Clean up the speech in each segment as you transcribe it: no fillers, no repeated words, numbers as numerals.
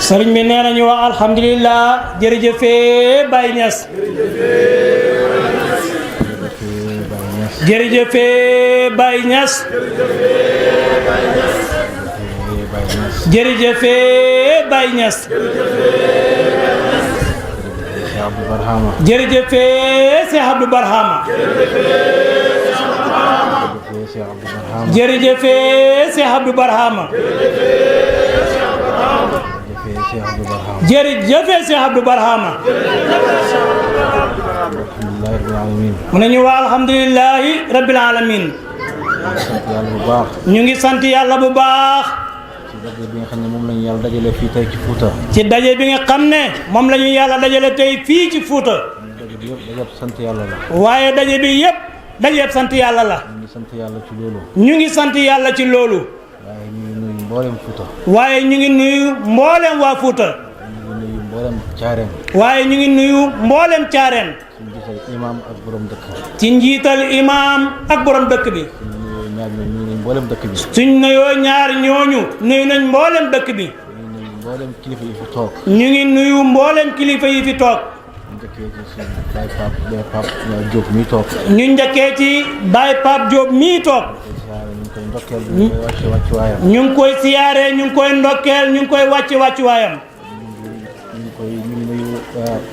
sëriñ bi nee nañu wax alhamdulilah jërëjëfee Baye Niass. jërëjëfee Baye Niass. jërëjëfee Baye Niass. jërëjëfee Cheikh Abdou Barhama. jërëjëfee Cheikh Abdou Barhama. jërëjëfee Cheikh Abdou Barhama. mu ne ñu waa alhamdulilahi rabbil alamin. ñu ngi sant yàlla bu baax. ci daje bi nga xam ne moom la ñu yàlla dajale fii tey ci Fouta. ci daje bi nga xam ne moom la ñu yàlla dajale tey fii ci Fouta. daje bi yëpp daje sant yàlla la. waaye daje bi yëpp daje sant yàlla la. ñu ngi sant yàlla ci loolu. ñu ngi sant yàlla ci loolu. waaye ñu ngi nuyu mboolem Fouta. waaye ñu ngi nuyu mboolem waa Fouta. ñu ngi nuyu mboolem Caareen. waaye ñu ngi nuyu mboolem Caareen. ci njiital imaam ak borom dëkk. ci njiital imaam ak borom dëkk bi. mboolem dëkk bi. suñ nuyoo ñaar ñooñu nuyu nañ mboolem dëkk bi. ñu ngi nuyu mboolem kilifa yi fi toog. ñu ngi nuyu mboolem kilifa yi fi toog. ñu njëkkee ci Baye Pape Diop mii toog. ñu ngi koy siyaare ñu ngi koy ndokkeel ñu ngi koy wàcc waayam. ñu ngi nuyu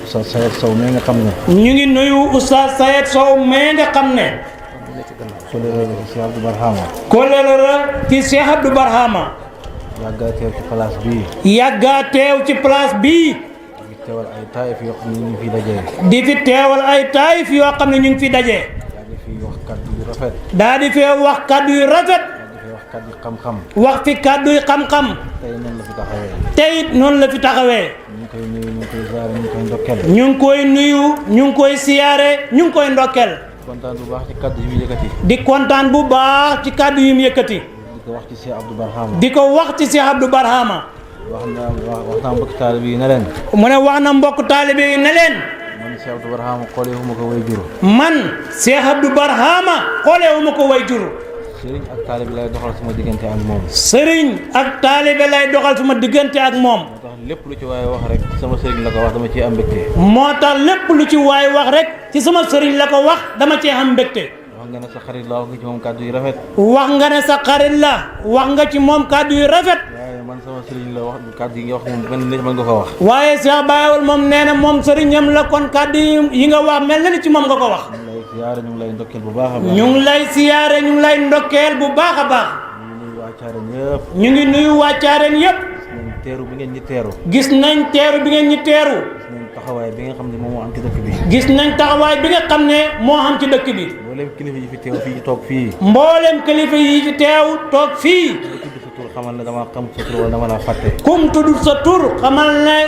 Oustaz Sayed Sow mee nga xam ne. ñu ngi nuyu Oustaz Sayed Sow mee nga xam ne. kóllëre la ci Cheikh Abdou Barhama. kóllëre la ci Cheikh Abdou Barhama. yàggaa teew ci place bii. yàggaa teew ci place bii. di fi teewal ay taayif yoo xam ne ñu ngi fi dajee. di fi teewal ay taayif yoo xam ne ñu ngi fi dajee. daa di fi wax kaddu yu rafet. daa di fee wax kaddu yu rafet. daa di fi wax kaddu yu xam-xam. wax fi kaddu yu xam-xam. tey noonu la fi taxawee. tey it noonu la fi taxawee. ñu ngi koy nuyu ñu ngi koy ziare ñu ngi koy ndokkeel. ñu ngi koy nuyu ñu ngi koy siyaare ñu ngi koy ndokkeel. kontaan bu baax ci kaddu yi mu yëkkati. di kontaan bu baax ci kaddu yi mu yëkkati. di ko wax ci Cheikh Abdou Barhama. di ko wax ci Cheikh Abdou Barhama. wax naa mbokk taalibe yi ne leen. mu ne wax na mbokk taalibe yi ne leen. man Cheikh Abdou Barhama xoolee wu ma ko way jur. man Cheikh Abdou Barhama xoolee wu ma ko way jur. sëriñ ak taalibe lay doxal sama diggante ak moom. sëriñ ak taalibe lay doxal sama diggante ak moom. moo tax lépp lu ci waaye wax rek sama sëriñ la ko wax dama ciy am mbégte. moo tax lépp lu ci waay wax rek ci sama sëriñ la ko wax dama cee am mbégte. wax nga ne sa xarit la wax nga ci moom kàddu yu rafet. wax nga ne sa xarit la wax nga ci moom kàddu yu rafet. waaye man sama sëriñ la wax kàddu yi nga wax moom benn nit mën nga ko wax. waaye Cheikh Bayewul moom nee na moom sëriñam la kon kàddu yi nga wax mel na ni ci moom nga ko wax. ñu ngi lay ndokkeel bu baax a baax. ñu ngi lay siyaare ñu ngi lay ndokkeel bu baax a baax. ñu ngi nuyu waa Caareen yëpp. gis nañ teeru bi ngeen ñi teeru. gis nañ teeru bi ngeen ñi teeru. gis nañ taxawaay bi nga xam ne moom moo am ci dëkk bi. gis nañ taxawaay bi nga xam ne moo am ci dëkk bi. mboolem kilifa yi fi teew fii toog fii. mboolem kilifa yi fi teew toog fii. ku tudd sa tur xamal ne dama xam sa tur wala dama laa fàtte. kum tudd sa tur xamal ne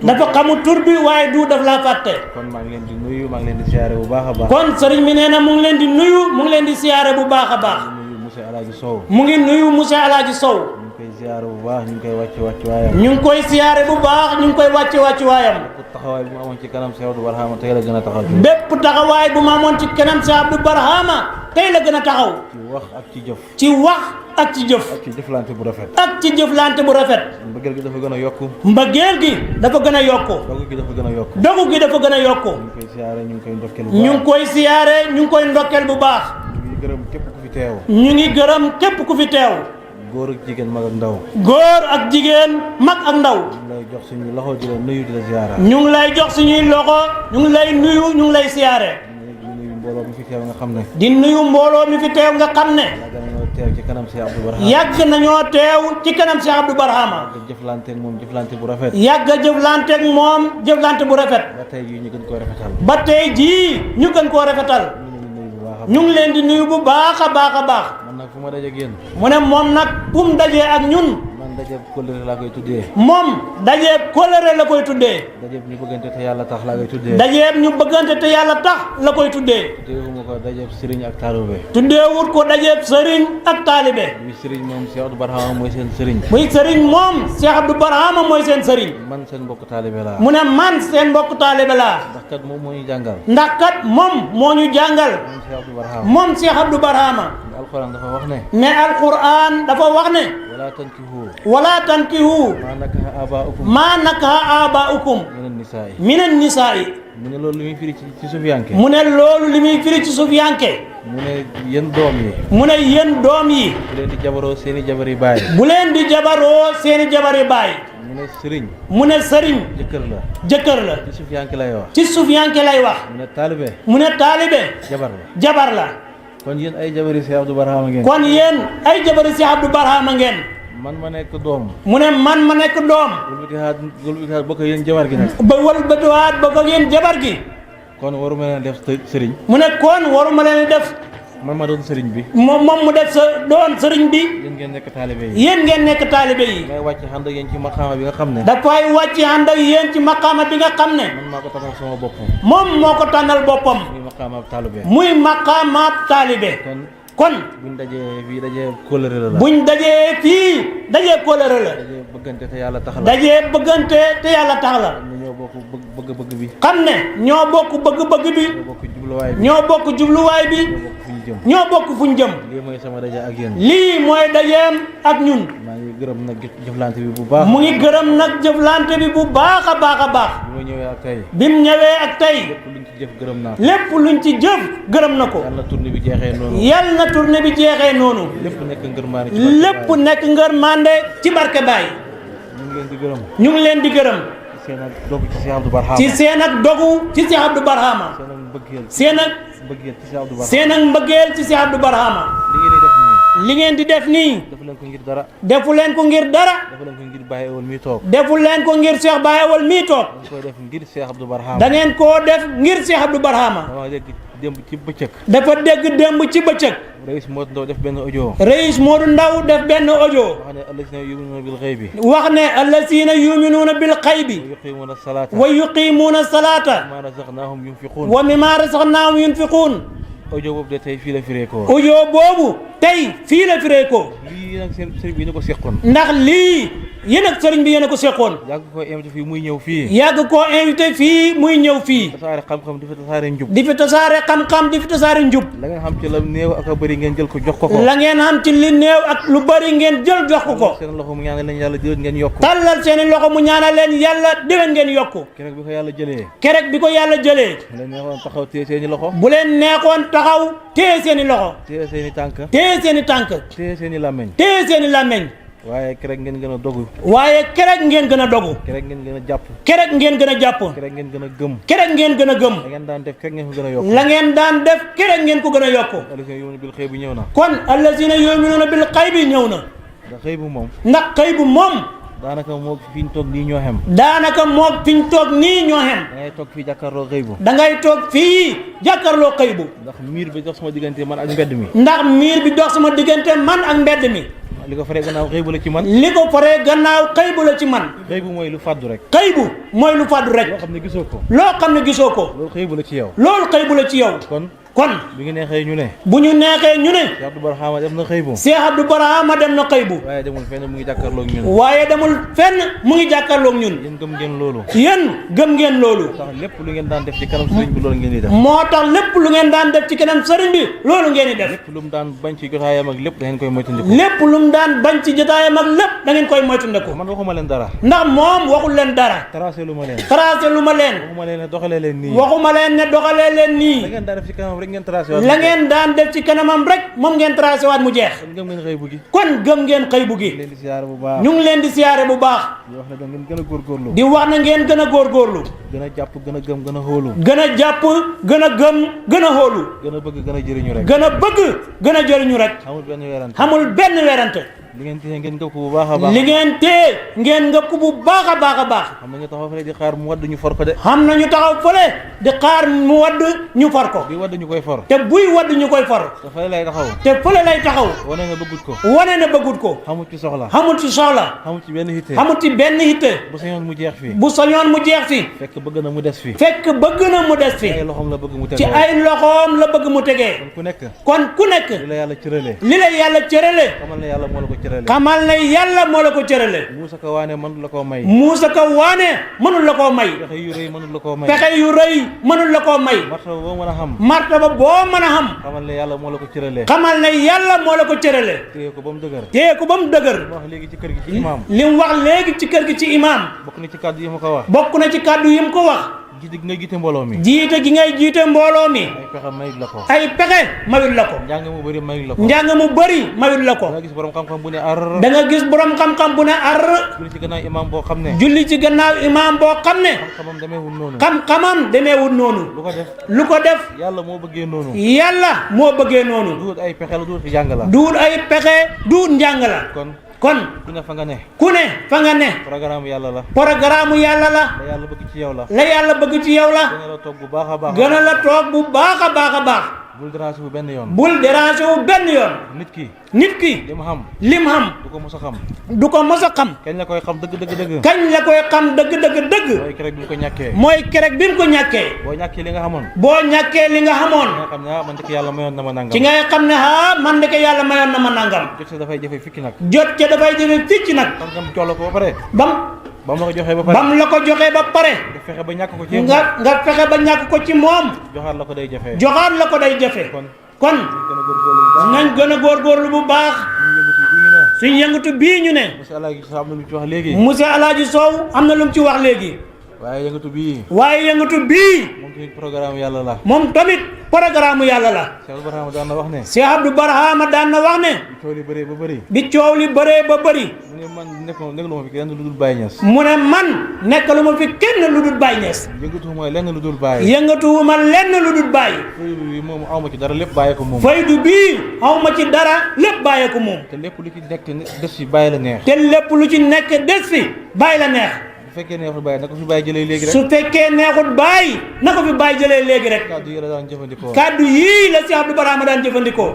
dafa xamul tur bi waaye du daf laa fàtte. kon maa ngi leen di nuyu maa ngi leen di siyaare bu baax a baax. kon sëriñ bi nee na mu ngi leen di nuyu mu ngi leen di siyaare bu baax a baax. monsieur Alaaji Sow. mu ngi nuyu monsieur Alaaji Sow. ñu ngi koy siyaare bu baax ñu ngi koy wàcc waayam. ñu ngi koy siyaare bu baax ñu ngi koy wàcc waayam. bépp taxawaay bu mu amoon ci kanam Cheikh Abdou Barhama tey la gën a taxaw. bépp taxawaay bu mu amoon ci kanam Cheikh Abdou Barhama tey la gën a taxaw. ci wax ak ci jëf. ci wax ak ci jëf. ak ci jëflante bu rafet. ak ci jëflante bu rafet. mbëggeel gi dafa gën a yokku. mbëggeel gi dafa gën a yokku. dogu gi dafa gën a yokku. dogu gi dafa gën a yokku. ñu ngi koy siyaare ñu ngi koy ndokkeel bu baax. ñu ngi koy siyaare ñu ngi koy ndokkeel bu baax. ñu ngi gërëm képp ku fi teew. ñu ngi gërëm képp ku fi teew. góor ak jigéen mag ak ndaw. góor ak jigéen mag ak ndaw. ñu ngi lay jox suñu loxo di la nuyu di la siyaara. ñu ngi lay jox suñuy loxo ñu ngi lay nuyu ñu ngi lay siyaare. di nuyu mbooloo mi fi teew nga xam ne. di nuyu mbooloo mi fi teew nga xam ne. teew ci kanam Cheikh Abdou Barhama. yàgg nañoo teew ci kanam Cheikh Abdou Barhama. yàgg jëflanteeg moom jëflante bu rafet. yàgg jëflanteeg moom jëflante bu rafet. ba tey jii ñu gën koo rafetal. ba tey jii ñu gën koo rafetal. ñu ngi leen di nuyu bu baax a baax a baax. man nag fu ma dajeeg yéen. mu ne moom nag fu mu dajee ak ñun. man dajeeb kóllëre laa koy tuddee. moom dajeeb kóllëre la koy tuddee. dajeeb ñu bëggante te yàlla tax laa koy tuddee. dajeeb ñu bëggante te yàlla tax la koy tuddee. tuddeewuma ko dajeeb sëriñ ak taalibe. tuddeewut ko dajeeb sëriñ ak taalibe. muy sëriñ moom Cheikh Abdou Barhama mooy seen sëriñ. muy sëriñ moom Cheikh Abdou Barhama mooy seen sëriñ. man seen mbokk taalibe laa. mu ne man seen mbokk taalibe laa. ndax kat moom moo ñu jàngal. ndax kat moom moo ñu jàngal. moom Cheikh Abdou Barhama. moom Cheikh Abdou Barhama. alquran dafa wax ne ne alquran dafa wax ne wala tankihu wala tankihu ma nakaha abaukum maa nakaha abaukum minan nisaa'i minan nisaa'i mu ne loolu li muy firi ci sufiyanke mu ne loolu li muy firi ci sufiyanke mu ne yéen doom yi mu ne yéen doom yi bu leen di jabaroo seeni jabari baay bu leen di jabaroo seeni jabari baay mu ne sëriñ mu ne sëriñ jëkkër la la ci sufiyanke lay wax ci sufiyanke lay wax mu ne taalibe mu ne taalibe jabar la kon yéen ay jabari Cheikh Abdou Barhama ngeen kon yéen ay jabari Cheikh Abdou Barhama ngeen man ma nekk doom mu ne man ma nekk doom wëlbatiwaat bokk yéen jabar gi nag ba wëlbatiwaat bokk yéen jabar gi kon waruma leen def sëriñ mu ne kon waruma leen def man ma doon sëriñ bi moom mu def sa doon sëriñ bi yéen ngeen nekk taalibe yi yéen ngeen nekk taalibe yi may wàcc ànd ak yéen ci maqaama bi nga xam ne dafay wàcc ànd ak yéen ci maqaama bi nga xam ne man maa ko tànnal sama boppam moom moo ko tànnal boppam muy maqaamaab taalibe muy maqaamaab taalibe kon buñ dajee fii dajee kóllëre la buñ dajee fii dajee kóllëre la dajee bëggante te yàlla tax la dajee bëggante te yàlla tax la ñoo bokk bëgg-bëgg bi xam ne ñoo bokk bëgg-bëgg bi ñoo bokk jubluwaay bi ñoo bokk jubluwaay bi ñoo bokk fuñ jëm lii mooy sama daje ak yéen lii mooy dajeem ak ñun maa ngi gërëm nag jëflante bi bu baax mu ngi gërëm nag jëflante bi bu baax a baax a baax bi ma ñëwee ak tey bi mu ñëwee ak tey lépp luñ ci jëf gërëm naa ko lépp luñ ci jëf gërëm na ko yàlla tournée bi jeexee noonu yàlla na tournée bi jeexee noonu lépp nekk ngërmaane lépp nekk ngërmande ci barke Baay ñu ngi leen di gërëm ñu ngi leen di gërëm seen ak dogu ci Cheikh Abdou Barhama ci seen ak dogu ci Cheikh Abdou Barhama seen ak mbëggeel ci Cheikh Abdou Barhama seen ak mbëggeel ci Cheikh Abdou Barhama li ngeen di def nii defu leen ko ngir dara defu leen ko ngir dara defu leen ko ngir Baye Ewal mii toog defu leen ko ngir Cheikh Baye Ewal mii toog dañ koy def ngir Cheikh Abdou Barhama da ngeen koo def ngir Cheikh Abdou Barhama dama dégg démb ci bëccëg dafa dégg démb ci bëccëg Reis Modou Ndaw def benn audio Reis Modou Ndaw def benn audio wax ne allasina yuminuuna bil ghaybi wax ne allasina yuminuuna bil xaybi wa yuqimuuna salaata wa yuqimuuna salaata mimmaa razaqnaahum yunfiquun wa mimmaa razaqnaahum yunfiquun audio boobu de tey fii la firee ko audio boobu tey fii la firee ko lii nag seen sëriñ bi ñu ko seqoon ndax lii yéen ak sëriñ bi yéen a ko seqoon yàgg ko invité fii muy ñëw fii yàgg koo invité fii muy ñëw fii tasaare xam-xam di fi tasaare njub di fi tasaare xam-xam di fi tasaare njub la ngeen xam ci la néew ak a bëri ngeen jël ko jox ko la ngeen xam ci li néew ak lu bëri ngeen jël jox ko ko seen loxo mu ñaanal leen yàlla déwén ngeen yokk tàllal seeni loxo mu ñaanal leen yàlla déwén ngeen yokku keroog bi ko yàlla jëlee kerek bi ko yàlla jëlee leen neexoon taxaw téye seeni loxo bu leen neexoon taxaw téye seeni loxo téye seeni tànk téye seeni tànk téye seeni làmmeñ téye seeni làmmeñ waaye keroog ngeen gën a dogu waaye kerek ngeen gën a dogu keroog ngeen gën a jàpp kerek ngeen gën a jàpp keroog ngeen gën a gëm kerek ngeen gën a gëm la ngeen daan def keroog ngeen ko gën a yokk la ngeen daan def kerek ngeen ko gën a yokku allasina yu'minuuna bil xëy bu ñëw na kon allasina yu'minuuna bil xaybi ñëw na ndax xëy bu moom ndax xëy bu moom daanaka moo fi ñu toog nii ñoo xem daanaka moog fi ñu toog nii ñoo xem da ngay toog fii jàkkaarloo xëy bu da ngay toog fii jàkkaarloo xëy bu ndax miir bi dox sama diggante man ak mbedd mi ndax miir bi dox sama diggante man ak mbedd mi li ko faree gannaaw xëy bu la ci man li ko faree gannaaw xëy bu la ci man xëy bu mooy lu fàddu rek xëy bu mooy lu fàddu rek loo xam ne gisoo ko loo xam ne gisoo ko loolu xëy bu la ci yow loolu xëy bu la ci yow kon bi ngi neexee ñu ne bu ñu neexee ñu ne Cheikh Abdou Barhama def na xëy bu Cheikh Abdou Barhama dem na xëy bu waaye demul fenn mu ngi jàkkaarloog ñun waaye demul fenn mu ngi jàkkaarloog ñun yéen gëm ngeen loolu yéen gëm ngeen loolu tax lépp lu ngeen daan def ci kanam sëriñ bi loolu ngeen di def moo tax lépp lu ngeen daan def ci kanam sëriñ bi loolu ngeen di def lépp lu mu daan bañ ci jotaayam ak lépp da ngeen koy moytandiku lépp lu mu daan bañ ci jotaayam ak lépp da ngeen koy moytandiku man waxuma leen dara ndax moom waxul leen dara tracé lu ma leen tracé lu ma leen waxuma leen ne doxalee leen nii waxuma leen ne doxalee leen nii la ngeen daan def ci kanam rek ngeen tracé la ngeen daan def ci kanamam rek moom ngeen tracé waat mu jeex kon gëm ngeen xëy bu gi kon gëm ngeen xëy bu gi leen di siyaare bu baax ñu ngi leen di siyaare bu baax di wax ne da ngeen gën a góorgóorlu di wax na ngeen gën a góorgóorlu gën a jàpp gën a gëm gën a xóolu gën a jàpp gën a gëm gën a xóolu gën a bëgg gën a jëriñu rek gën a bëgg gën a jëriñu rek amul benn weerante xamul benn werante li ngeen téye ngeen gëm ko bu baax a baax li ngeen téye ngeen nga ko bu baax a baax a baax xam nañu taxaw fële di xaar mu wadd ñu for ko de xam nañu taxaw fële di xaar mu wadd ñu for ko bi wadd ñu koy for te buy wadd ñu koy for te fële lay taxaw te fële lay taxaw wane nga bëggut ko wane na bëggut ko xamul ci soxla xamul ci soxla xamul ci benn hitte xamul ci benn hitte bu sañoon mu jeex fii bu sañoon mu jeex fi fekk bëgg na mu des fii fekk bëgg na mu des fi ay loxoom la bëgg mu teg ci ay loxoom la bëgg mu tegee kon ku nekk kon ku nekk li la yàlla cëralee li la yàlla cërale xamal ne yàlla moo la ko cërale xamal ne yàlla moo la ko cërale Muusa ka waane mënul la koo may Muusa ka waane mënul la koo may pexe yu rëy mënul la koo may pexe yu rëy mënul la koo may martaba boo mën a xam martaba boo mën a xam xamal ne yàlla moo la ko cërale xamal ne yàlla moo la ko cërale téye ko ba mu dëgër téye ko ba mu dëgër wax léegi ci kër gi ci imaam li mu wax léegi ci kër gi ci imaam bokk na ci kàddu yi ma ko wax bokk na ci kàddu yi mu ko wax jiite gi nga jiite mbooloo mi jiite gi ngay jiite mbooloo mi ay pexe mayut la ko ay pexe mayul la ko njàng mu bëri mayut la ko njàng mu bëri mayul la ko da nga gis borom xam-xam bu ne ar da nga gis borom xam-xam bu ne ar julli ci gannaaw imaam boo xam ne julli ci gannaaw imaam boo xam ne xam-xamam demeewul noonu xam-xamam demeewul noonu lu ko def lu ko def yàlla moo bëggee noonu yàlla moo bëggee noonu duut ay pexe la duut fi jàng la duut ay pexe duut njàng la kon ku ne fa nga ne ku ne fa nga ne programme yàlla la programme yàlla la la yàlla bëgg ci yow la la yàlla bëgg ci yow la gën a la toog bu baax a baax gën a la toog bu baax a baax a baax bul déranger bu benn yoon bul déranger wu benn yoon nit ki li mu xam lim xam du ko mos a xam du ko mos a xam kañ la koy xam dëgg dëgg dëgg kañ la koy xam dëgg dëgg dëgg mooy keroog bi mu ko ñàkkee mooy keroog bi mu ko ñàkkee boo ñàkkee li nga xamoon boo ñàkkee li nga xamoon nga xam ne man dëkk yàlla mayoon na ma nangam ci ngay xam ne man ndeke yàlla mayoon na ma nangam jot sa dafay jafe fikki nag jot ca dafay jafe ficc nag xam jox la ko ba pare bam la ko joxee ba pare bam la ko joxee ba pare nga fexe ba ñàkk ko ci nga fexe ba ñàkk ko ci moom joxaat la ko day jafe joxaat la ko day jafe kon nañ gën a góorgóorlu bu baax suñ yëngatu bii ñu ne monsieur Alaaji Sow am na lu mu ci wax léegi monsieur Alaaji Sow am na lu mu ci wax léegi waaye yëngatu bii moom tamit programme yàlla la moom tamit programme yàlla la Cheikh Abdou Barhama daan na wax ne Cheikh Abdou Barhama daan na wax ne bi coow li bëree ba bëri bi coow li bëree ba bëri mu ne man nekkalu ma fi kenn lu dul Baye Niass mu ne man nekkalu ma fi kenn lu dul Baye Niass yëngatuwuma lenn lu dul Baye yëngatuwuma lenn lu dul Baye faydu bi moom awma ci dara lépp bàyyee ko moom faydu bii awma ci dara lépp bàyyee ko moom te lépp lu ci nekk des fi Baye la neex te lépp lu ci nekk des fi Baye la neex bu fekkee neexul Baye na ko fi Baye jëlee léegi rek su fekkee neexul Baye na ko fi Baye jëlee léegi rek kàddu yi la daan jëfandikoo kàddu yii la Cheikh Abdou Barhama daan jëfandikoo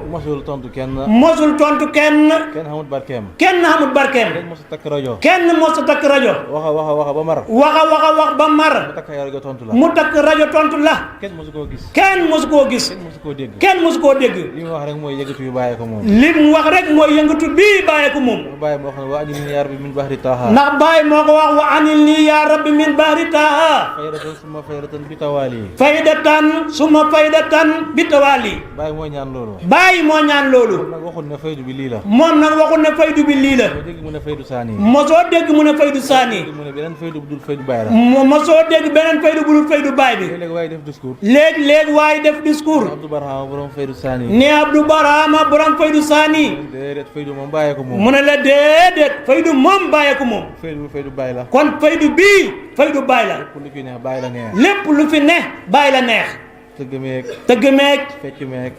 mosul tontu kenn kenn xamut barkeem kenn xamut barkeem kenn mosu takk rajo kenn mosu takk rajo waxa ba mar wax ba mar mu takk rajo tontu la mu takk rajo tontu la kenn mosu koo gis kenn mosu koo gis kenn mosu koo dégg kenn mosu koo dégg li mu wax rek mooy yëngatu yu bàyyee ko moom li mu wax rek mooy yëngatu bii bàyyee ko moom Baye moo xam ne wa anil yaa rabbi min bahri taaha ndax Baye moo ko wax wa anil nii yaa rabbi min bahri taaha faydatan suma faydatan bi tawaali faydatan suma faydatan bi tawaali Baye moo ñaan loolu Baye moo ñaan loolu nag waxul ne faydu bi lii la moom nag waxul ne faydu bi lii la moo dégg mu ne faydu saani mosoo dégg mu ne faydu saani mu ne beneen faydu bu dul faydu Baye la mosoo dégg beneen faydu bu dul faydu Baye bi léegi waaye def discours léegi waaye def discours Abdou Barhama borom faydu saani ne Abdou Barhama borom faydu saani déedéet faydu moom bàyyee ko moom mu ne la déedéet faydu moom bàyyee ko moom faydu Baye la kon faydu bii faydu Baye la lépp lu fi neex Baye la neex lépp lu fi ne Baye la neex tëgg meeg tëgg meeg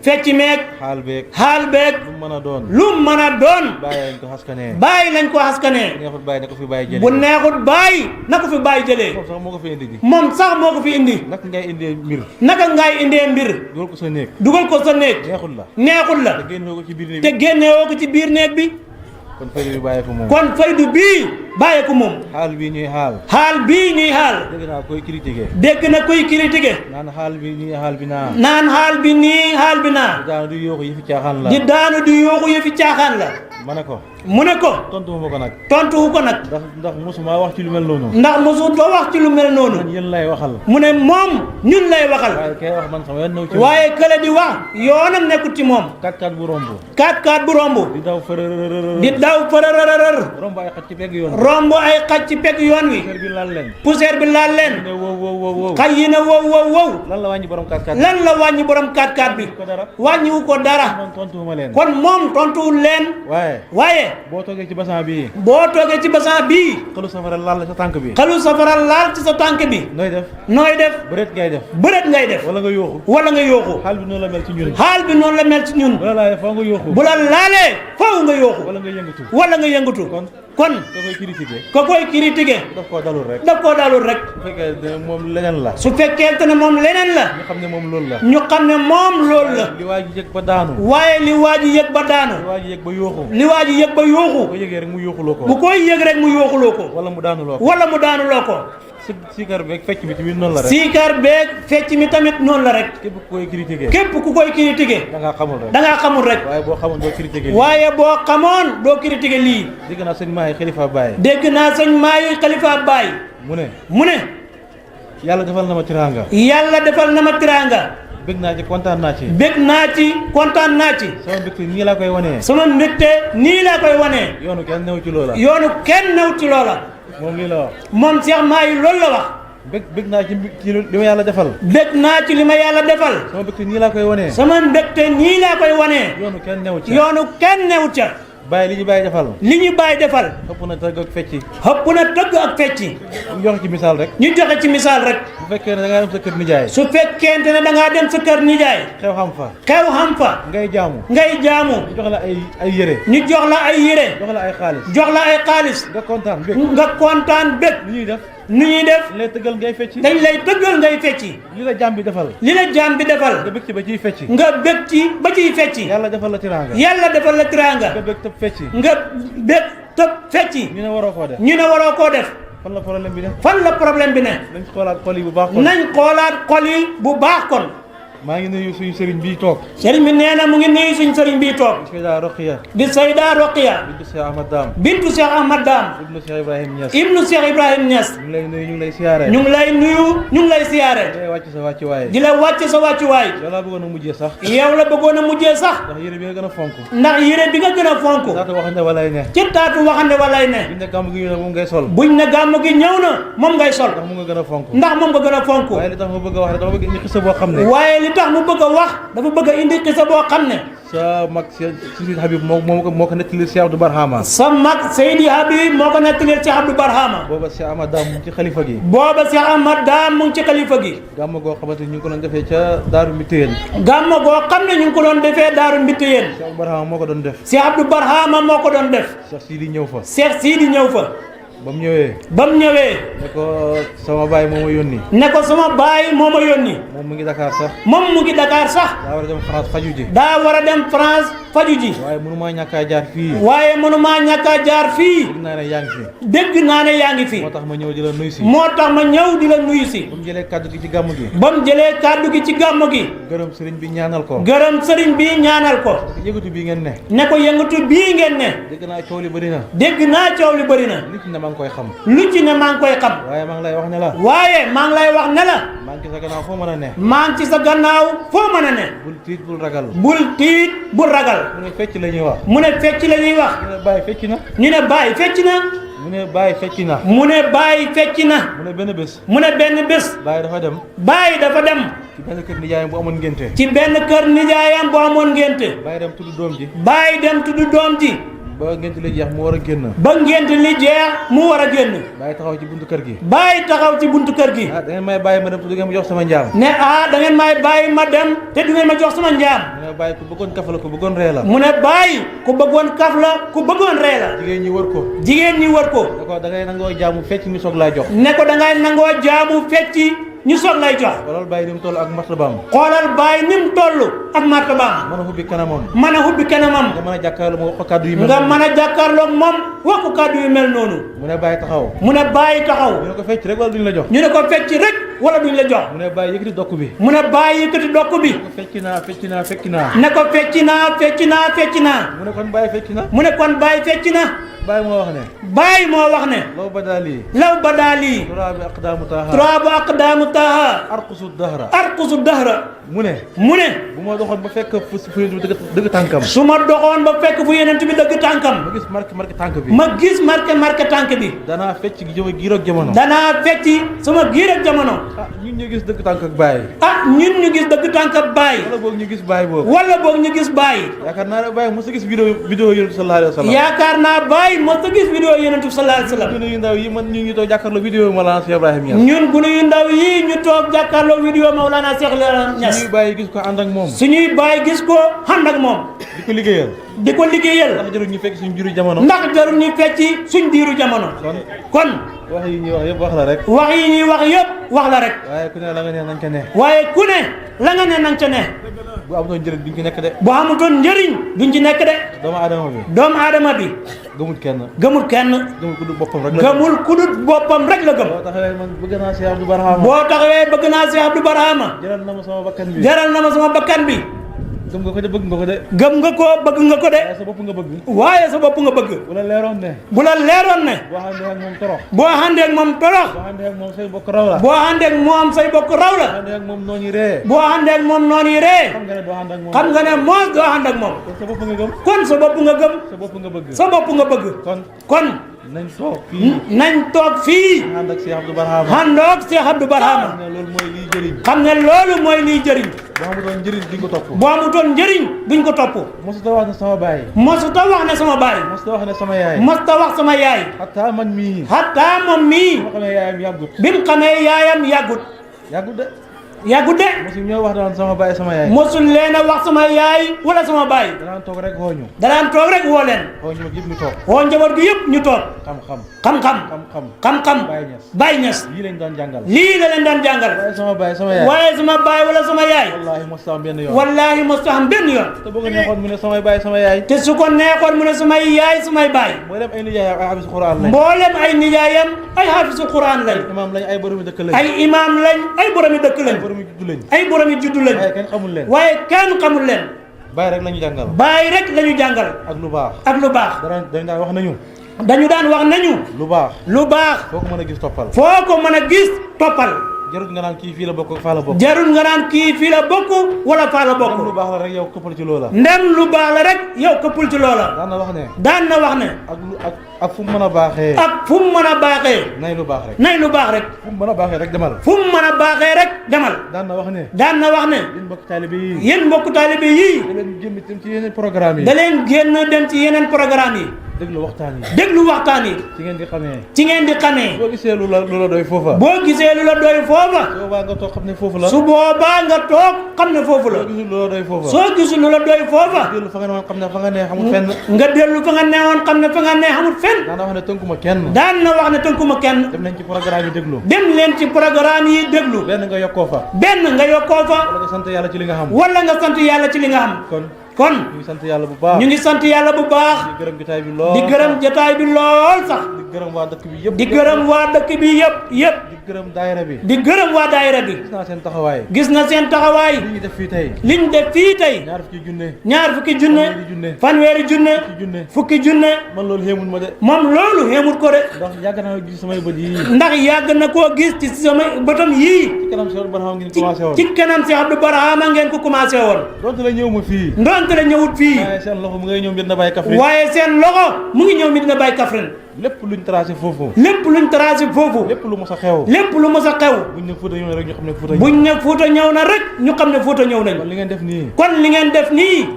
fecc meeg xaal beeg lu mën a doon Baye lañ ko xaskanee Baye lañ ko xaskanee neexut Baye na ko fi Baye jëlee bu neexut Baye na ko fi Baye jëlee moom sax moo ko fi indi ji moom sax moo ko fi indi naka ngay indee mbir naka ngay indee mbir dugal ko sa néeg neexul la te génnewoo ko ci biir néeg bi kon faydu bi bàyyi ko moom kon faydu bii bàyyi ko moom xaal bii ñuy xaal dégg naa koy critiqué naan xaal bi nii xaal bi naa di daanu di yooxu yëfi caaxaan la ma ne ko mu ne ko tontuwu ko nag ndax mosuma wax ci lu mel noonu ndax mosut wax ci lu mel noonu man yéen lay waxal mu ne moom ñun lay waxal waaye kay wax man sama yoon ñëw ci waaye kële di wax yoonam nekkul ci moom 4x4 bu romb 4x4 bu romb di daw fërërërër romb ay xaj ci pegg yoon wi poussière bi laal leen ne wow xaj yi ne wow lan la wàññi borom 4x4 borom 4x4 bi wàññiwu ko dara kon moom tontuwul leen waaye boo toogee ci basan bii xalu safara laal ci sa tànk bi nooy def bëreet ngay def wala nga yooxu xaal bi noonu la mel ci ñun bu la laalee faaw nga yooxu wala nga yëngatu kon ko koy critiquer daf koo dalul rek su fekkee ne moom leneen la ñu xam ne moom loolu la li waa ji yëg ba daanu li waa ji yëg ba yooxu bu koy yëg rek mu yooxuloo ko wala mu daanuloo ko sikar beeg fecc mi tamit noonu la rek. sikar beeg fecc mi tamit noonu la rek. képp ku koy critiquer. képp ku koy critiquer. da ngaa xamul rek. da ngaa xamul rek. waaye boo xamoon doo critiquer lii. waaye boo xamoon doo critiquer lii. dégg naa sëñ Maay Xalifa Baye. dégg naa sëñ Maay Xalifa Baye. mu ne. yàlla defal na ma tiraanga. yàlla defal na ma tiraanga. bëgg naa ci kontaan naa ci. bëgg naa ci kontaan naa ci. sama mbégte nii laa koy wanee. sama mbégte nii laa koy wanee. yoonu kenn new ci loola. yoonu kenn new ci loola. moom lii la wax. moom Cheikh Maay loolu la wax. bëgg naa ci li ma yàlla defal. bëgg naa ci li ma yàlla defal. sama mbégte nii laa koy wanee. sama mbégte nii laa koy wanee. yoonu kenn new ca. yoonu kenn new ca. bàyyi li ñu bàyyi defal. li ñu bàyyi defal. xëpp na tëgg ak fecci. xëpp na tëgg ak fecci. ñu joxe ci misaal rek. ñu joxe ci misaal rek. bu fekkee ne da ngaa dem sa kër nijaay. su fekkente ne da ngaa dem sa kër nijaay. xew xam fa. xew xam fa. ngay jaamu. ngay jaamu. ñu jox la ay yére. ñu jox la ay yére. jox la ay xaalis. jox la ay xaalis. nga kontaan bég. nga kontaan bég. li ñuy def. nu ñuy def. dañ lay tëggal ngay fecci. dañ lay tëggal ngay fecci. li la jaam bi defal. li la jaam bi defal. nga bég ci ba ciy fecci. nga bég ci ba ciy fecci. yàlla defal la tiraanga. yàlla defal la tiraanga. nga bég tëb fecci. nga bég tëb fecci. ñu ne waroo koo def. ñu ne waroo koo def. fan la problème bi ne. fan la problème bi ne. nañ xoolaat xol yi bu baax kon. nañ xoolaat xol yi bu baax kon. maa ngi nuyu suñu sëriñ bii toog. sëriñ bi nee na mu ngi nuyu suñu sëriñ bii toog. di Seyda Roqiya. di Seyda Roqiya. bintu Cheikh Ahmad Dam. bintu Cheikh Ahmad Dam. ibnu Cheikh Ibrahim Niass. ibnu Cheikh Ibrahim Niass. ñu ngi lay nuyu ñu ngi lay siyaare. ñu ngi lay nuyu ñu ngi lay siyaare. di lay wàcc sa wàccuwaay. di la wàcc sa wàccuwaay. yow laa bëggoon a mujjee sax. yow la bëggoon a mujjee sax. ndax yére bi nga gën a fonk. ndax yére bi nga gën a fonk. taatu waxande walay ne. ci taatu waxande walay ne. buñ ne gàmm gi ñëw na moom ngay sol. buñ ne gàmm gi ñëw na moom ngay sol. ndax mu nga gën a fonk. ndax moom nga gën a fonk. waaye li tax mu bëgg a wax rek dama bëgg indi xisa boo xam ne. waaye li tax mu bëgg a wax dafa bëgg a indi xisa boo xam ne. sa mag Seydi Habib moo ko nettali Cheikh Abdou Barhama. sa mag Seydi Habib moo ko nettali Cheikh Abdou Barhama. booba Cheikh Ahmad Dam mu ngi ci xalifa gi. booba Cheikh Ahmad Dam mu ngi ci xalifa gi. gàmm goo xamante ni ñu ngi ko doon defee ca Daaru Mbittéyeen. gàmm goo xam ne ñu ngi ko doon defee Daaru Mbittéyeen. Cheikh Abdou Barhama moo ko doon def. Cheikh Abdou Barhama moo ko doon def. Cheikh Sidi ñëw fa. Cheikh Sidi ñëw fa. ba mu ñëwee. ba mu ñëwee. ne ko sama baay moo ma yónni. ne ko sama baay moo ma yónni. moom mu ngi Dakar sax. moom mu ngi Dakar sax. daa war a dem France faju ji. daa war a dem France faju ji. waaye mënumaa ñàkk a jaar fii. waaye mënumaa ñàkk a jaar fii. dégg naa ne yaa ngi fi. dégg naa ne yaa ngi fi. moo tax ma ñëw di la nuyu si. moo tax ma ñëw di la nuyu si. ba mu jëlee kàddu gi ci gàmm gi. ba mu jëlee kàddu gi ci gàmm gi. gërëm sëriñ bi ñaanal ko. gërëm sëriñ bi ñaanal ko. yëngatu bii ngeen ne. ne ko yëngatu bii ngeen ne. dégg naa coow li bëri na. dégg naa coow li bëri na. nit ñi ne maa ngi koy xam. lu ci ne maa ngi koy xam. waaye maa ngi lay wax ne la. waaye maa ngi lay wax ne la. maa ngi ci sa gannaaw foo mën a ne. maa ngi ci sa gannaaw foo mën a ne. bul tiit bul ragal. bul tiit bul ragal. mu ne fecc la ñuy wax. mu ne fecc la ñuy wax. mu ne bàyyi fecc na. ñu ne bàyyi fecc na. mu ne bàyyi fecc na. mu ne bàyyi fecc na. mu ne benn bés. mu ne benn bés. bàyyi dafa dem. bàyyi dafa dem. ci benn kër nijaayam bu amoon ngénte. ci benn kër nijaayam bu amoon ngénte. bàyyi dem tudd doom ji. bàyyi dem tudd doom ji. ba ngénte li jeex mu war a génn. ba ngénte li jeex mu war a génn. bàyyi taxaw ci buntu kër gi. bàyyi taxaw ci buntu kër gi. ah da ngeen may bàyyi ma dem te du ngeen ma jox sama njaam. ne da ngeen may bàyyi ma dem te du ngeen ma jox sama njaam. mu ne bàyyi ku bëggoon kaf la ku bëggoon ree la. mu ne bàyyi ku bëggoon kaf la ku bëggoon ree la. jigéen ñi wër ko. jigéen ñi wër ko. ne ko da ngay nangoo jaamu fecc ñu soog laa jox. ne ko da ngay nangoo jaamu fecci ñu soog lay jox. xoolal bàyyi ni mu toll ak martabaam. xoolal bàyyi ni mu toll ak martabaam. mën a hubbi kanamam. mën a hubbi kanamam. nga mën a jàkkaarloo mu wax ko kàddu yu mel nga mën a jàkkaarloog moom wax ko kàddu yu mel noonu. mu ne bàyyi taxaw. mu ne bàyyi taxaw. ñu ne ko fecc rek wala duñ la jox. ñu ne ko fecc rek wala duñ la jox. mu ne bàyyi yëkkati dokk bi. mu ne bàyyi yëkkati dokk bi. ne ko fecc naa fecc naa fecc naa. ne ko fecc naa fecc naa fecc naa. mu ne kon bàyyi fecc na. mu ne kon bàyyi fecc na. bàyyi moo wax ne. bàyyi moo wax ne. law badaali. law badaali. turaabu aqdaamu taaha. turaabu aqdaamu taaha. arqusu dahra. arqusu dahra. mu ne. mu ne. bu ma doxoon ba fekk fu dëgg tànkam. su ma doxoon ba fekk fu yeneen bi dëgg tànkam. ma gis marqué tànk bi. ma gis marqué tànk bi. danaa fecc giir ak jamono. danaa fecci sama giir ak jamono. ah ñun ñu gis dëgg tànk ak bàyyi. ah ñun ñu gis dëgg tànk ak bàyyi. wala boog ñu gis bàyyi boobu. wala boog ñu gis bàyyi. yaakaar naa ne bàyyi mos a gis vidéo yonent sallallahu alayhi wa sallam. yaakaar naa bàyyi mos a gis vidéo yonent sallallahu alayhi wa sallam. ñun yu ndaw yi man ñu ngi toog jàkkaarloo vidéo Mawlana Cheikh Ibrahim Niass. ñun gune yu ndaw yi ñu toog jàkkaarloo vidéo Mawlana Cheikh Ibrahim Niass. suñuy bàyyi gis ko ànd ak moom. suñuy bàyyi gis ko ànd ak moom. di ko liggéeyal. di ko liggéeyal ndax jarul ñu fekk suñ diiru jamono ndax jarul ñu fecc suñ diiru jamono kon wax yi ñuy wax yëpp wax la rek wax yi ñuy wax yëpp wax la rek waaye ku ne la nga ne nañ ko ne waaye ku ne la nga ne nañ ca ne bu amutoon njëriñ duñ ci nekk de bu amutoon njëriñ duñ ci nekk de doomu aadama bi gëmul kenn gëmul ku dul boppam rek la gëm boo taxawee man bëgg naa Cheikh Abdou Barhama jaral na ma sama bakkan bi gëm nga ko de bëgg nga ko de waaye sa bopp nga bëgg bu la leeroon ne boo àndee ak moom torox boo àndee ak moom say bokk raw la boo àndee ak moom say bokk raw la boo àndee ak moom noonu ree boo àndee ak moom noonu ree xam nga ne moos doo ànd ak moom kon sa bopp nga gëm sa bopp nga bëgg kon nañ toog fii ànd ak Cheikh Abdou Barhama xam ne loolu mooy liy jëriñ boo amutoon njëriñ duñ ko topp mosuta wax ne sama baay mosuta wax ne sama yaay xataa moom mii bi mu xamee yaayam yàggut de mosul ñoo wax daan sama baay sama yaay mosul leen a wax sama yaay wala sama baay danaan toog rek woo leen woo njaboot gi yëpp ñu toog xam-xam Baay Ñas lii la leen daan jàngal waaye sama baay wala sama yaay wallaahi mosta am benn yoon te bu ko neexoon mu ne samay baay sama yaay te su ko neexoon mu ne samay yaay samay baay mboolem ay nijaayam ay xaafisul Quraan lañ ay imaam lañ ay boromi dëkk lañ ay boromi juddu lañ waaye kenn xamul leen Baay rek lañu jàngal ak lu baax dañu daan wax nañu lu baax foo ko mën a gis toppal jarul nga naan kii fii la bokk faa la bokk wala faa la bokk lu baax la rek yow këppal ci loola ndem lu baax la rek yow këppal ci loola daan na wax ne ak fu mu mën a baaxee nay lu baax rek fu mu mën a baaxee rek demal daan na wax ne yéen mbokk taalibe yi da leen génn dem ci yeneen programme yi déglu waxtaan yi ci ngeen di xamee boo gisee lu la doy foofa su boobaa nga toog xam ne foofu la soo gisul lu la doy foofa nga dellu fa nga newoon xam ne fa nga ne xamul fenn daan na wax ne tënkuma kenn dem leen ci programme yi déglu benn nga yokkoo fa wala nga sant yàlla ci li nga xam kon ñu ngi sant yàlla bu baax di gërëm jotaay bi lool sax di gërëm waa dëkk bi yëpp di gërëm waa daayira bi gis na seen taxawaay liñ def fii tey ñaar fukki junne fanweeri junne fukki junne moom loolu xéemut ko de ndax yàgg na koo gis ci samay bëtam yii ci kanam Cheikh Abdou Barhama ngeen ko commencé woon donte la ñëwut fii waaye seen loxo mu ngi ñëw Medina Baye Kaffrine lépp luñ tracé foofu lépp lu mos a xew buñ ne Fuuta ñëw na rek ñu xam ne Fuuta ñëw nañ kon li ngeen def nii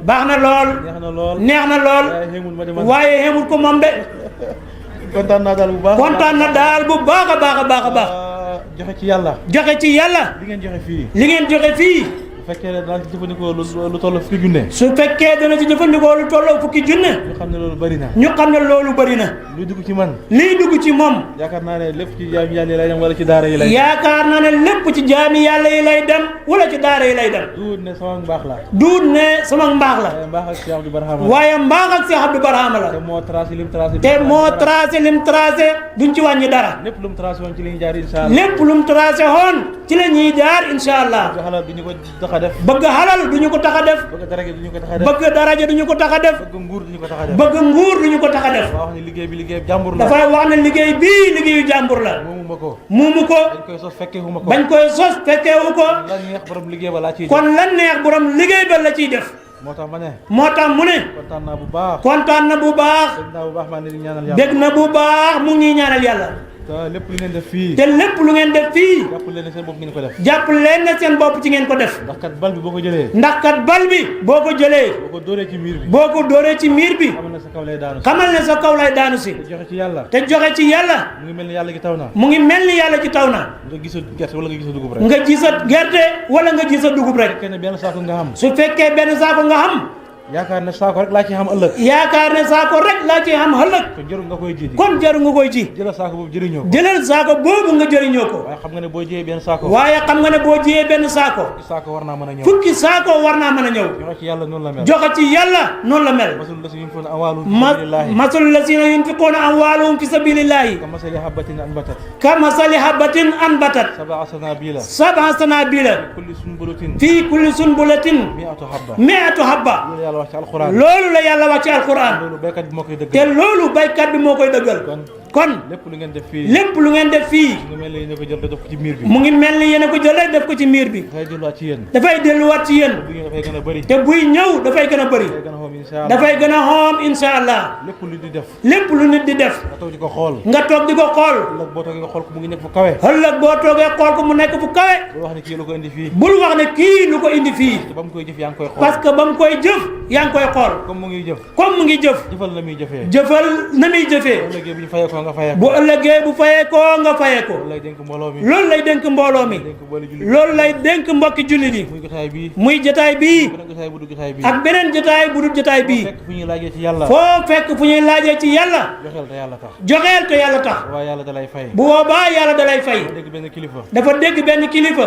baax na lool neex na lool waaye xéemul ko moom de kontaan na daal bu baax a baax joxe ci yàlla li ngeen joxe fii su fekkee dana ci jëfandikoo lu toll fukki junne ñu xam ne loolu bëri na luy dugg ci moom yaakaar naa ne lépp ci jaami yàlla yi lay dem wala ci daara yi lay dem duut ne sama mbaax la waaye mbaax ak Cheikh Abdou Barhama la te moo tracé lim tracé duñ ci wàññi dara lépp lu mu tracé woon ci la ñuy jaar insha Allah bëgg halal duñu ko tax a def bëgg daraja duñu ko tax a def bëgg nguur duñu ko tax a def dafa wax ne liggéey bi liggéeyu jàmbur la muumu ko bañ koy sos fekkeewu ko kon lan neex borom liggéey ba la ciy def moo tax mu ne kontaan na bu baax dégg na bu baax mu ngi ñaanal yàlla te lépp lu ngeen def fii jàpp leen ne seen bopp ci ngeen ko def ndax kat bal bi boo ko jëlee boo ko dóoree ci miir bi xamal ne sa kaw lay daanu si te joxe ci yàlla mu ngi mel ni yàlla ji taw na nga gisat gerte wala nga gisat dugub rek su fekkee benn saako nga xam yaakaar ne saako rek laa ci xam ëllëg. yaakaar ne saako rek laa ci xam ëllëg. kon jarul nga koy ji. kon jarul nga koy ji. jëlal saako boobu jëriñoo ko. jëlal saako boobu nga jëriñoo ko. waaye xam nga ne boo jiyee benn saako. waaye xam nga ne boo jiyee benn saako. fukki saako war naa mën a ñëw. fukki saako war naa mën a ñëw. joxe ci yàlla noonu la mel. joxe ci yàlla noonu la mel. masalul lazina yunfiquuna amwaalahum fi sabilillahi. kamasali habbatin anbatat. sab'a sanabila. fii kulli sunbulatin mi'atu habba. loolu la yàlla wax ci alquran. te loolu baykat bi moo koy dëggal. kon lépp lu ngeen def fii. lépp lu ngeen def fii. mu ngi mel ni yéen a ko jël rek def ko ci miir bi. dafay delluwaat ci yéen. dafay delluwaat ci yéen. dafay gën a bëri. te buy ñëw dafay gën a bëri. dafay gën a xoom insha allah. lépp lu nit di def. lépp lu nit di def. nga toog di ko xool. nga toog di ko xool. ëllëg boo toogee nga xool ko mu ngi nekk fu kawe. ëllëg boo toogee xool ko mu nekk fu kawe. bul wax ne kii lu ko indi fii. bul wax ne kii lu ko indi fii. ba mu koy jëf yaa ngi koy xool. parce que ba mu koy jëf yaa ngi koy xool. comme mu ngi jëf. comme mu ngi jëf. jëfal na muy jëfee. jëfal na muy jëfee. bu ëllëgee bu fayee ko nga fayee ko. loolu lay dénk mbooloo mi. loolu lay dénk mbokki jullit yi. muy jotaay bii. ak beneen jotaay bu dul jotaay bii. foo fekk fu ñuy laajee ci yàlla. joxeel te yàlla tax. bu boobaa yàlla dalay fay. dafa dégg benn kilifa.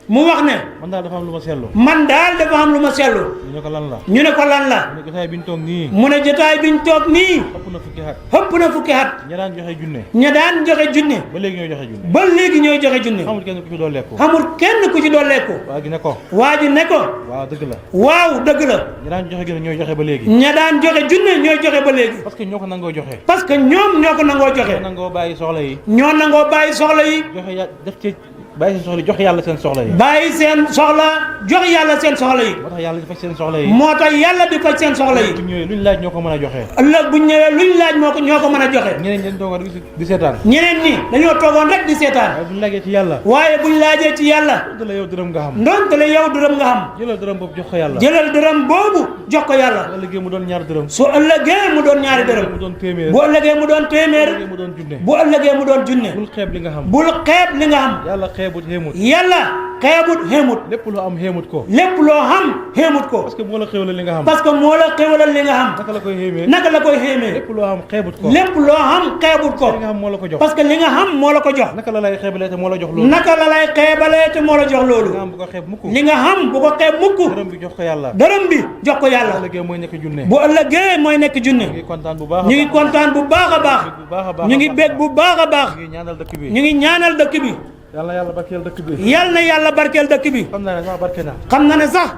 mu wax ne. man daal dafa am lu ma seetlu. man daal dafa am lu ma seetlu. ñu ne ko lan la. ñu ne ko lan la. mu ne jotaay bi ñu toog nii. mu ne jotaay bi ñu toog nii. ëpp na fukki at. ëpp na fukki at. ña daan joxe junne. ña daan joxe junne. ba léegi ñooy joxe junne. ba léegi ñooy joxe junne. xamul kenn ku ci dooleeku. xamul kenn ku ci dooleeku. waa ji ne ko. waa ji ne ko. waaw dëgg la. waaw dëgg la. ña daan joxe junne ñooy joxe ba léegi. ña daan joxe junne ñooy joxe ba léegi. parce que ñoo ko nangoo joxe. parce que ñoom ñoo ko nangoo joxe. ñoo nangoo bàyyi soxla yi. ñoo nangoo bàyyi soxla yi. joxe ya def ci bàyyi seen soxla jox yàlla seen soxla yi. bàyyi seen soxla jox yàlla seen soxla yi. moo tax yàlla di faj seen soxla yi. moo tax yàlla di faj seen soxla yi. bu ñëwee luñ laaj ñoo ko mën a joxe. ëllëg bu ñëwee luñ laaj ñoo ko mën a joxe. ñeneen ñi dañ toogoon rek di seetaan. ñeneen ñi dañoo toogoon rek di seetaan. waaye buñ laajee ci yàlla. waaye buñ laajee ci yàlla. ndonte la yow dërëm nga xam. ndonte la yow dërëm nga xam. jëlal dërëm boobu jox ko yàlla. jëlal dërëm boobu jox ko yàlla. bu ëllëgee mu doon ñaar dërëm. su ëllëgee mu doon ñaari dërëm. mu doon téeméer. bu ëllëgee mu doon téeméer. mu doon junne. bu ëllëgee mu doon junne. bul xeeb li nga xam. bul xeeb li nga xam. yàlla xeebut xeemut. yàlla xeebut xeemut. lépp loo am xeemut ko. lépp loo xam xeemut ko. parce que moo la xéewalal li nga xam. parce que moo la xéewalal li nga xam. naka la koy xéemee. naka la koy xéemee. lépp loo xam xeebut ko. lépp loo xam xeebut ko. li nga xam moo la ko jox. parce que li nga xam moo la ko jox. naka la lay xeebalee te moo la jox loolu. naka la lay xeebalee te moo la jox loolu. li nga xam bu ko xeeb mukk. li nga xam bu ko xeeb mukk. dërëm bi jox ko yàlla. dërëm bi jox ko yàlla. bu ëllëgee mooy nekk junne. bu ëllëgee mooy nekk junne. ñu ngi kontaan bu baax. ñu ngi kontaan bu baax a baax. ñu ngi bég bu baax a baax. ñu ngi ñaanal dëkk bi. ñu ngi ñaanal dëkk bi. yal na yàlla barkeel dëkk bi. yal na yàlla barkeel dëkk bi. xam naa ne sax barke na. xam na ne sax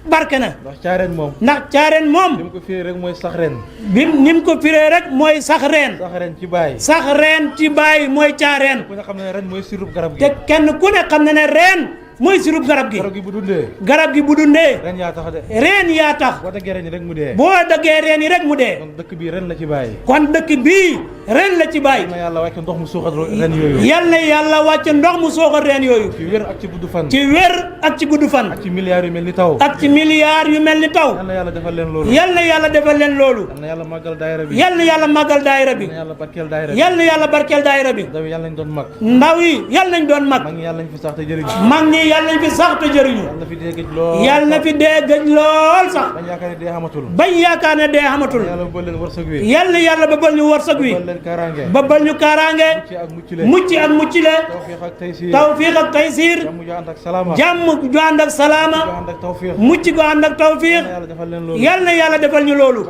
barke na. ndax caareen moom. ndax caareen moom. ni mu ko firee rek mooy sax ren. ni mu ko firee rek mooy sax reen. sax ren ci baay. sax reen ci baay mooy caareen. ku ne xam ne ren mooy sirub garab gi. te kenn ku ne xam na ne reen mooy sirub garab gi. garab gi bu dundee. garab gi bu dundee. ren yaa tax de. reen yaa tax. boo daggee ren yi rek mu dee. boo daggee reen yi rek mu dee. kon dëkk bii ren la ci bàyyi. kon dëkk bii ren la ci bàyyi. yal na yàlla wàcc ndox mu suuxat ren yooyu. yal na yàlla wàcc ndox mu suuxat ren yooyu. ci wér ak ci gudd fan. ci wér ak ci gudd fan. ak ci milliards yu mel ni taw. ak ci milliards yu mel ni taw. yal na yàlla defal leen loolu. yal na yàlla defal leen loolu. yal na yàlla màggal daayira bi. yal na yàlla màggal daayira bi. yal na yàlla barkeel daayira bi. yal na yàlla barkeel daayira bi. ndaw yi yal nañ doon mag. ndaw yi yal nañ doon mag. mag ñi yal nañ fi sax te jëriñu. mag ñi yal nañ fi sax te jëriñu. yal na fi dee gëj lool. yal na fi dee gëj lool sax. bañ yaakaar ne dee xamatul. bañ yaakaar ne dee xamatul. yàlla bëgg leen wërsëg wi. yal na yàlla bëggal ñu wërsëg wi. bëgg leen kaaraange. bëggal ñu kaaraange. mucc ak mucc le. tawfiq ak taysiir. tawfiq ak taysiir. jàmm ju ànd ak salaama. jàmm ju ànd ak salaama. ju ànd ak tawfiq. mucc gu ànd ak tawfiq. yal na yàlla defal leen loolu. yal na yàlla defal ñu loolu.